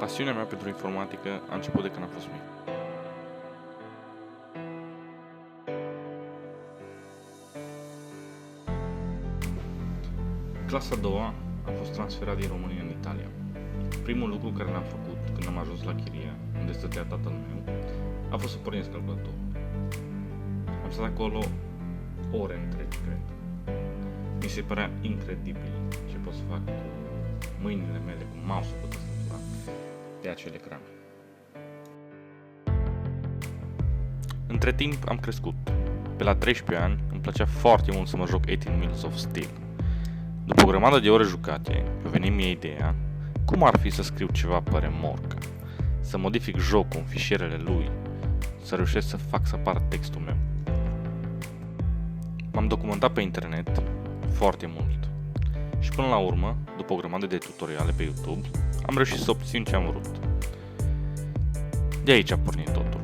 Pasiunea mea pentru informatică a început de când am fost mic. Clasa a doua am fost transferat din România în Italia. Primul lucru care l-am făcut când am ajuns la Chiria, unde stătea tatăl meu, a fost să pornesc calculatorul. Am stat acolo ore întregi, cred. Mi se părea incredibil ce pot să fac cu mâinile mele, cu mouse-ul, cu tastatura, pe acel ecran. Între timp am crescut. Pe la 13 ani îmi plăcea foarte mult să mă joc 18 Minutes of Steel. După o grămadă de ore jucate, mi-a venit mie ideea cum ar fi să scriu ceva pe remorcă, să modific jocul în fișierele lui, să reușesc să fac să apară textul meu. M-am documentat pe internet foarte mult și până la urmă, după o grămadă de tutoriale pe YouTube, am reușit să obțin ce am vrut. De aici a pornit totul.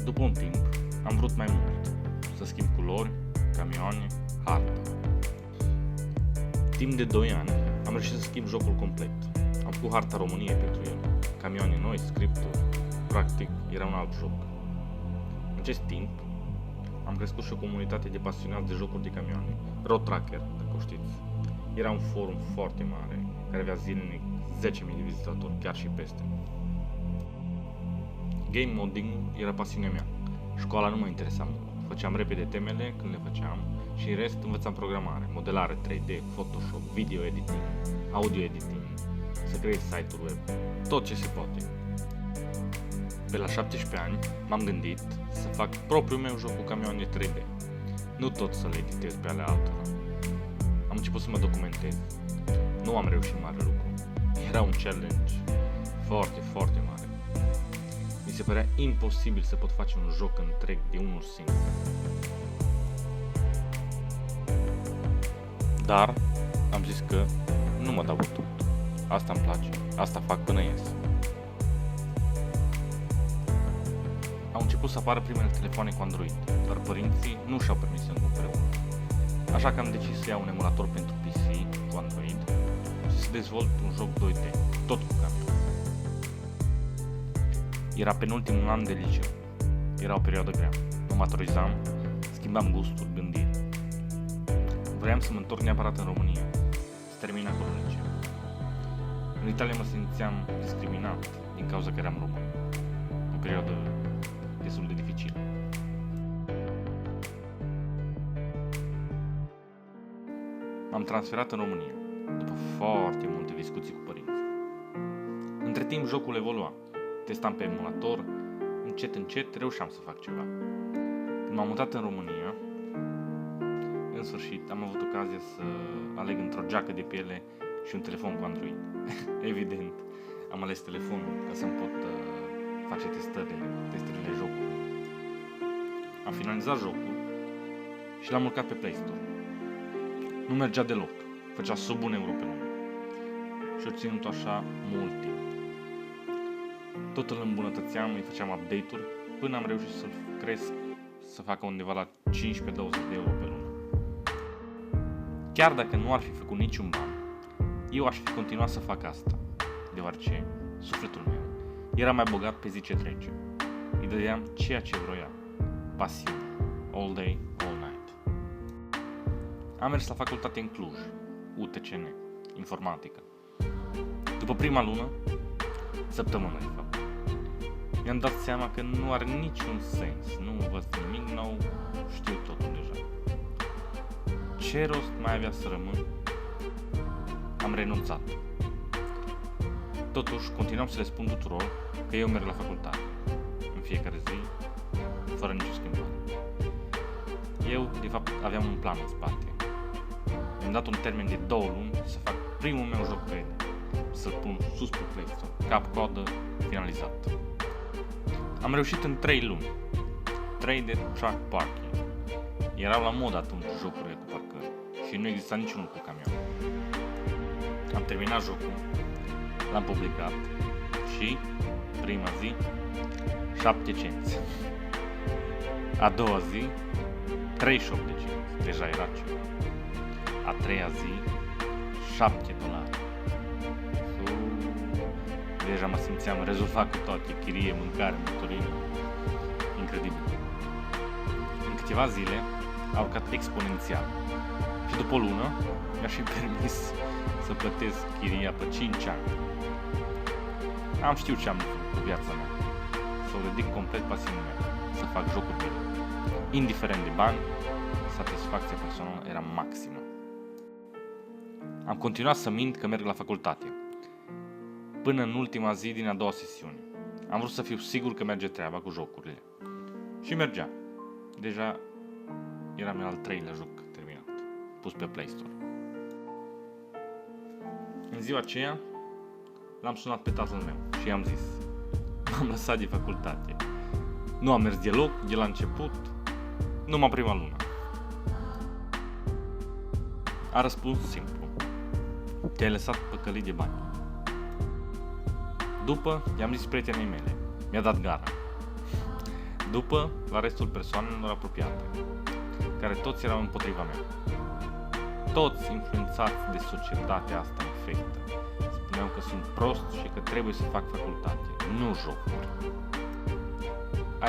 După un timp, am vrut mai mult, să schimb culori, camioane, hartă. Timp de 2 ani, am reușit să schimb jocul complet. Am făcut harta României pentru el, camioane noi, scripturi, practic era un alt joc. În acest timp, am crescut și o comunitate de pasionați de jocuri de camioane, Road Tracker, dacă o știți. Era un forum foarte mare, care avea zilnic 10.000 de vizitatori, chiar și peste. Game modding era pasiunea mea. Școala nu mă interesa mult. Făceam repede temele când le făceam și în rest învățam programare, modelare 3D, Photoshop, video editing, audio editing, să creez site-uri web, tot ce se poate. Pe la 17 ani m-am gândit să fac propriul meu joc cu camioane 3D, nu tot să le editez pe ale altora. Am început să mă documentez. Nu am reușit mare lucru. Era un challenge foarte, foarte mare. Mi se părea imposibil să pot face un joc întreg de unul singur. Dar am zis că nu mă dau bătut. Asta îmi place, asta fac până ies. Au început să apară primele telefoane cu Android, dar părinții nu și-au permis să-mi cumpere unul. Așa că am decis să iau un emulator pentru PC cu Android și să dezvolt un joc 2D, tot cu camion. Era penultimul an de liceu. Era o perioadă grea. Mă maturizam, schimbam gusturi, gândiri. Vreau să mă întorc neapărat în România, să termin acolo liceu. În Italia mă simțeam discriminat din cauza că eram român. O perioadă destul de dificilă. M-am transferat în România, după foarte multe discuții cu părinții. Între timp jocul evolua. Testam pe emulator, încet reușeam să fac ceva. Când m-am mutat în România, în sfârșit am avut ocazia să aleg între o geacă de piele și un telefon cu Android. Evident, am ales telefonul ca să-mi pot face testările jocului. Am finalizat jocul și l-am urcat pe Play Store. Nu mergea deloc, făcea sub 1 euro pe lună și o ținut așa mult timp. Tot îl îmbunătățeam, îi făceam update-uri, până am reușit să-l cresc să facă undeva la 15-20 de euro pe lună. Chiar dacă nu ar fi făcut niciun ban, eu aș fi continuat să fac asta, deoarece sufletul meu era mai bogat pe zi ce trece. Îi dădeam ceea ce vroia, pasiune, all day, all night. Am mers la facultate în Cluj, UTCN, informatică. După prima lună, săptămână de fapt, mi-am dat seama că nu are niciun sens, nu învăț nimic nou, știu totul deja. Ce rost mai avea să rămân? Am renunțat. Totuși, continuam să le spun tuturor că eu merg la facultate, în fiecare zi, fără nicio schimbare. Eu, de fapt, aveam un plan în spate. Mi-am dat un termen de 2 luni să fac primul meu joc 3D, să-l pun sus pe Play Store, cap-codă, finalizat. Am reușit în 3 luni. 3D Truck Parking. Erau la mod atunci jocurile cu parcări și nu exista niciunul cu camion. Am terminat jocul, l-am publicat și, prima zi, 7 cenți. A doua zi, 38 de cenți. Deja era ceva. A treia zi, $7. Deja mă simțeam rezolvat cu toate, chirie, mâncare, motorină. Incredibil. În câteva zile a urcat exponențial și după o lună mi-a și permis să plătesc chiria pe 5 ani. Am știut ce am făcut cu viața mea, să o dedic complet pasiunii mele, să fac jocuri bine. Indiferent de bani, satisfacția personală era maximă. Am continuat să mint că merg la facultate, până în ultima zi din a doua sesiune. Am vrut să fiu sigur că merge treaba cu jocurile. Și mergea. Deja era al 3-lea joc terminat, pus pe Play Store. În ziua aceea l-am sunat pe tatăl meu și i-am zis: m-am lăsat de facultate. Nu am mers deloc de la început, numai prima lună. A răspuns simplu: te-ai lăsat păcălit de bani. După, i-am zis prietenei mele, mi-a dat gara. După, la restul persoanelor apropiate, care toți erau împotriva mea. Toți influențați de societatea asta infectă. Spuneau că sunt prost și că trebuie să fac facultate, nu jocuri.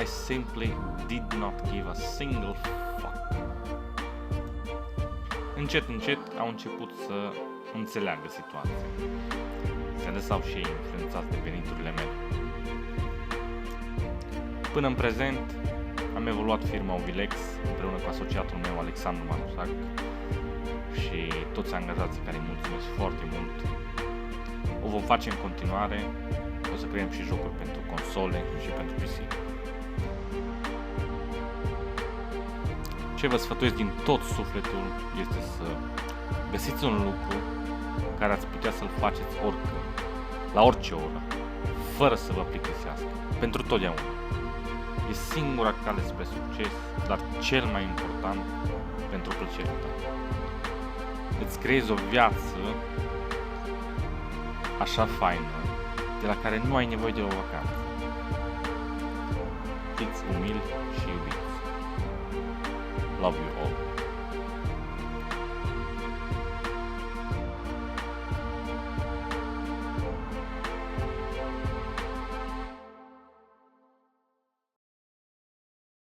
I simply did not give a single fuck. Încet, încet au început să înțeleagă situația. Se lăsau și ei influențați de veniturile mele. Până în prezent am evoluat firma Ovilex împreună cu asociatul meu Alexandru Manusac și toți angajații care îi mulțumesc foarte mult. O vom face în continuare, o să creăm și jocuri pentru console și pentru PC. Ce vă sfătuiesc din tot sufletul este să găsiți un lucru care ați putea să-l faceți oricând, la orice oră, fără să vă plictisească, pentru totdeauna. E singura cale spre succes, dar cel mai important pentru plăcerea ta. Îți creezi o viață așa faină, de la care nu ai nevoie de o vacanță. Fiți umili și iubiți. Love you all.